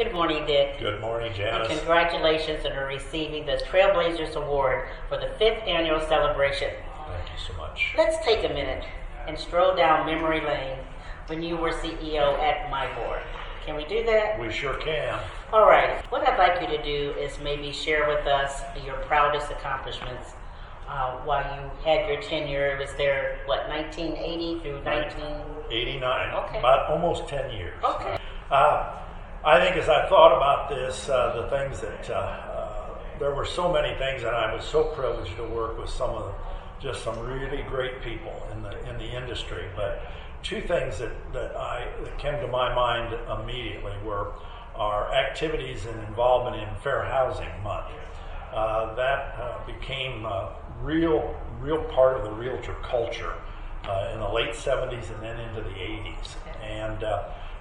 Good morning, Dick. Good morning, And Janice. congratulations on receiving the Trailblazers Award for the 5th annual celebration. Thank you so much. Let's take a minute and stroll down memory lane when you were CEO at MyBoard. Can we do that? We sure can. All right. What I'd like you to do is maybe share with us your proudest accomplishments while you had your tenure. It was there, 1980 through 89. Okay. About almost 10 years. Okay. I think as I thought about this, the things that there were so many things, and I was so privileged to work with some really great people in the industry. But two things that came to my mind immediately were our activities and involvement in Fair Housing Month. That became a real part of the realtor culture in the late 70s and then into the 80s. And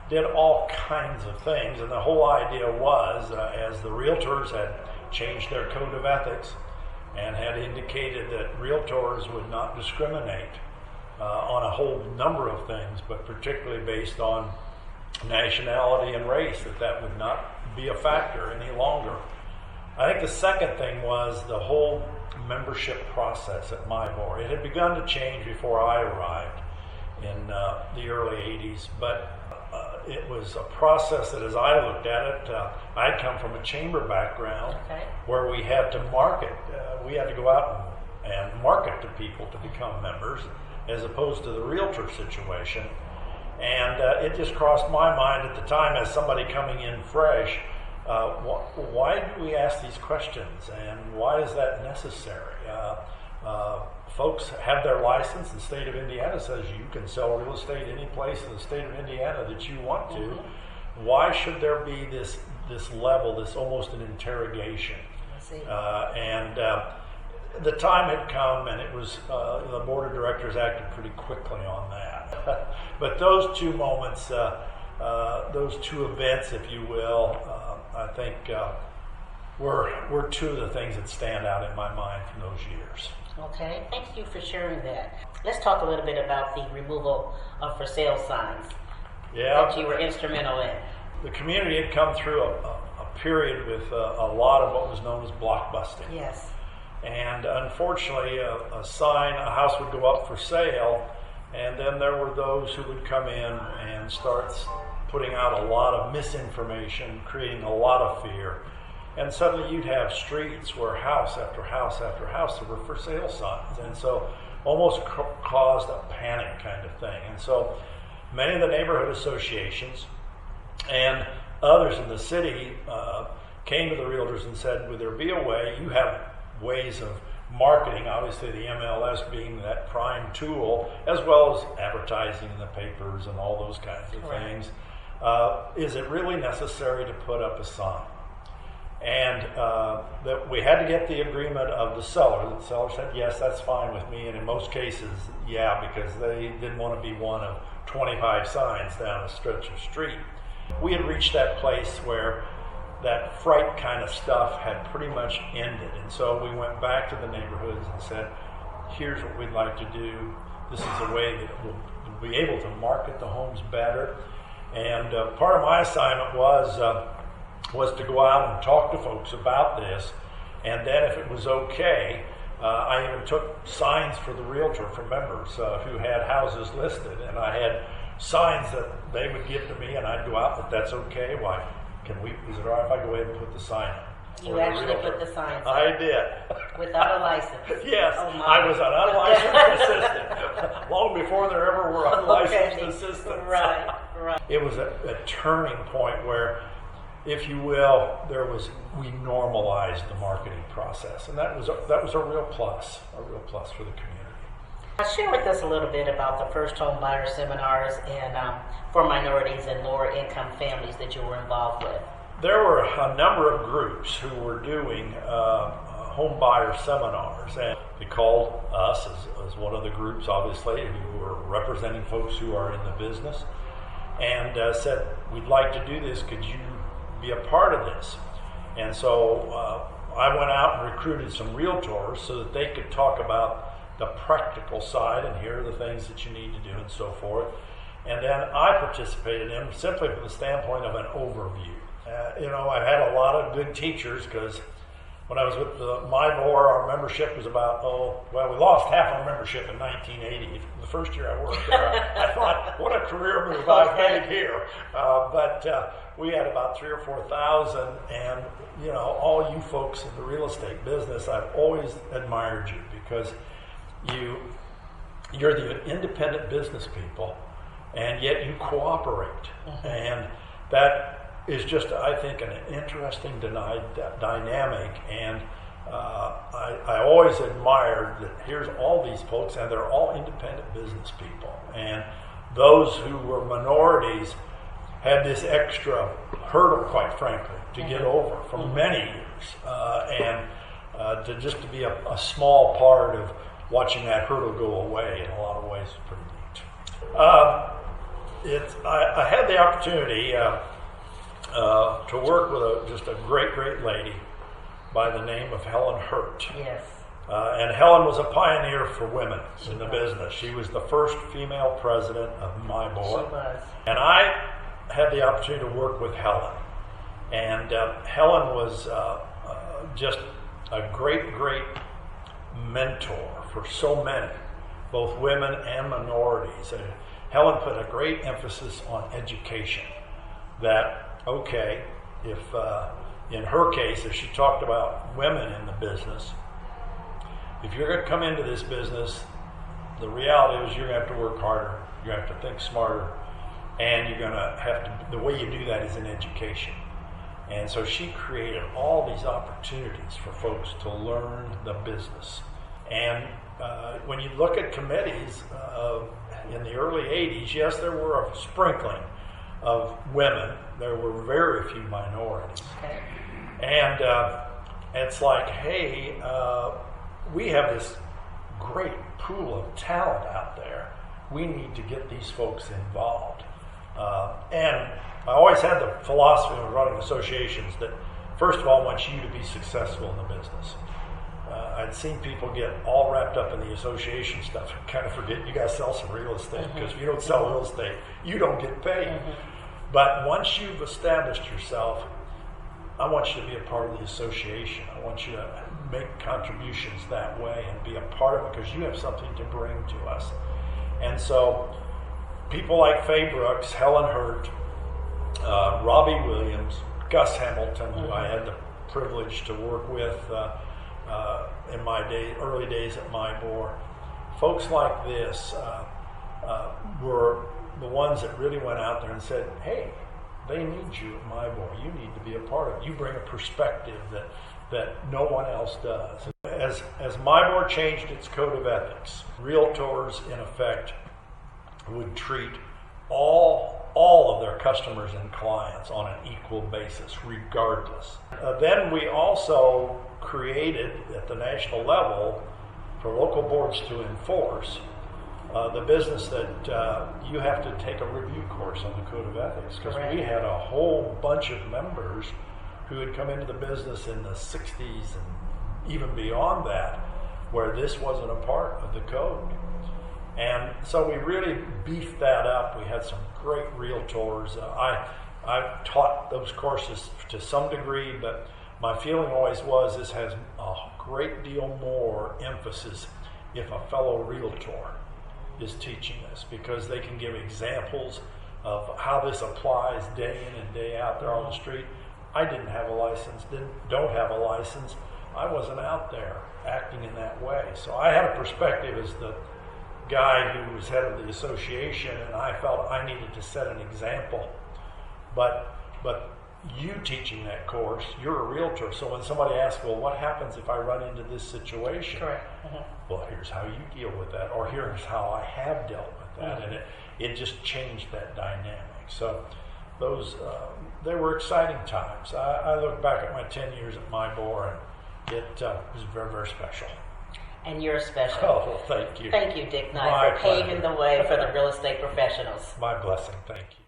did all kinds of things, and the whole idea was, as the realtors had changed their code of ethics and had indicated that realtors would not discriminate on a whole number of things, but particularly based on nationality and race, that would not be a factor any longer. I think the second thing was the whole membership process at MyBoard. It had begun to change before I arrived in the early 80s, but it was a process that, as I looked at it, I'd come from a chamber background where we had to market. We had to go out and market to people to become members, as opposed to the realtor situation. And it just crossed my mind at the time, as somebody coming in fresh, why do we ask these questions, and why is that necessary? Folks have their license. The state of Indiana says you can sell real estate any place in the state of Indiana that you want to. Mm-hmm. Why should there be this level, this almost an interrogation? I see. The time had come, and it was the board of directors acted pretty quickly on that. But those two moments, those two events, if you will, I think were two of the things that stand out in my mind from those years. Okay, thank you for sharing that. Let's talk a little bit about the removal of for sale signs that you were instrumental in. The community had come through a period with a lot of what was known as blockbusting. Yes. And unfortunately, a house would go up for sale, and then there were those who would come in and start putting out a lot of misinformation, creating a lot of fear. And suddenly you'd have streets where house after house after house there were for sale signs. And so almost caused a panic kind of thing. And so many of the neighborhood associations and others in the city came to the realtors and said, would there be a way, you have ways of marketing, obviously the MLS being that prime tool, as well as advertising in the papers and all those kinds of things. Is it really necessary to put up a sign? And that we had to get the agreement of the seller. The seller said, yes, that's fine with me. And in most cases, yeah, because they didn't want to be one of 25 signs down a stretch of street. We had reached that place where that fright kind of stuff had pretty much ended. And so we went back to the neighborhoods and said, here's what we'd like to do. This is a way that we'll be able to market the homes better. And part of my assignment was to go out and talk to folks about this, and then if it was okay, I even took signs for the realtor for members who had houses listed, and I had signs that they would give to me, and I'd go out, but that's okay. Why? Is it all right if I go ahead and put the sign up? You actually put the signs up? I did. Without a license? Yes, I was an unlicensed assistant, long before there ever were unlicensed assistants. Right. It was a turning point where, if you will, we normalized the marketing process, and that was a real plus for the community. Share with us a little bit about the first home buyer seminars and for minorities and lower income families that you were involved with. There were a number of groups who were doing home buyer seminars, and they called us as one of the groups, obviously, who were representing folks who are in the business, and said, we'd like to do this, could you be a part of this? And so I went out and recruited some realtors so that they could talk about the practical side, and here are the things that you need to do and so forth. And then I participated in simply from the standpoint of an overview. I had a lot of good teachers because when I was with MyBor, our membership was about, we lost half our membership in 1980. The first year I worked there, I thought, what a career move I've made here. But we had about 3,000 or 4,000, and all you folks in the real estate business, I've always admired you because you're the independent business people, and yet you cooperate, and that is just, I think, an interesting dynamic, and I always admired that here's all these folks, and they're all independent business people, and those who were minorities had this extra hurdle, quite frankly, to get over for many years, and to be a small part of watching that hurdle go away in a lot of ways is pretty neat. I had the opportunity to work with just a great lady by the name of Helen Hurt. Yes. And Helen was a pioneer for women in the business. She was the first female president of MyBor. She was. And I had the opportunity to work with Helen. And Helen was just a great mentor for so many, both women and minorities. Helen put a great emphasis on education. That, okay, if in her case, if she talked about women in the business, if you're going to come into this business, the reality is you're going to have to work harder, you're going to have to think smarter, and you're going to have to, the way you do that is in education. And so she created all these opportunities for folks to learn the business. And when you look at committees in the early 80s, yes, there were a sprinkling of women. There were very few minorities. Okay. And it's like, hey, we have this great pool of talent out there. We need to get these folks involved. And I always had the philosophy of running associations that, first of all, I want you to be successful in the business. I'd seen people get all wrapped up in the association stuff and kind of forget you guys sell some real estate, because if you don't sell real estate, you don't get paid. But once you've established yourself, I want you to be a part of the association. I want you to make contributions that way and be a part of it because you have something to bring to us. And so people like Faye Brooks, Helen Hurt, Robbie Williams, Gus Hamilton, who I had the privilege to work with in my early days at MyBor, folks like this were the ones that really went out there and said, hey, they need you at MyBor. You need to be a part of it. You bring a perspective that no one else does. As MyBor changed its code of ethics, realtors, in effect, would treat all of their customers and clients on an equal basis, regardless. Then we also created, at the national level, for local boards to enforce the business that you have to take a review course on the Code of Ethics, because we had a whole bunch of members who had come into the business in the 60s and even beyond that, where this wasn't a part of the code. And so we really beefed that up. We had some great realtors. I taught those courses to some degree, but my feeling always was this has a great deal more emphasis if a fellow realtor is teaching this, because they can give examples of how this applies day in and day out there on the street. I didn't have a license, don't have a license. I wasn't out there acting in that way. So I had a perspective as the guy who was head of the association, and I felt I needed to set an example. But you teaching that course, you're a realtor, so when somebody asks, well, what happens if I run into this situation? Correct. Well, here's how you deal with that, or here's how I have dealt with that, and it just changed that dynamic. So those they were exciting times. I look back at my 10 years at MyBor, and it was very special. And you're special. Oh, well, thank you. Thank you, Dick Knight, for paving the way for the real estate professionals. My blessing. Thank you.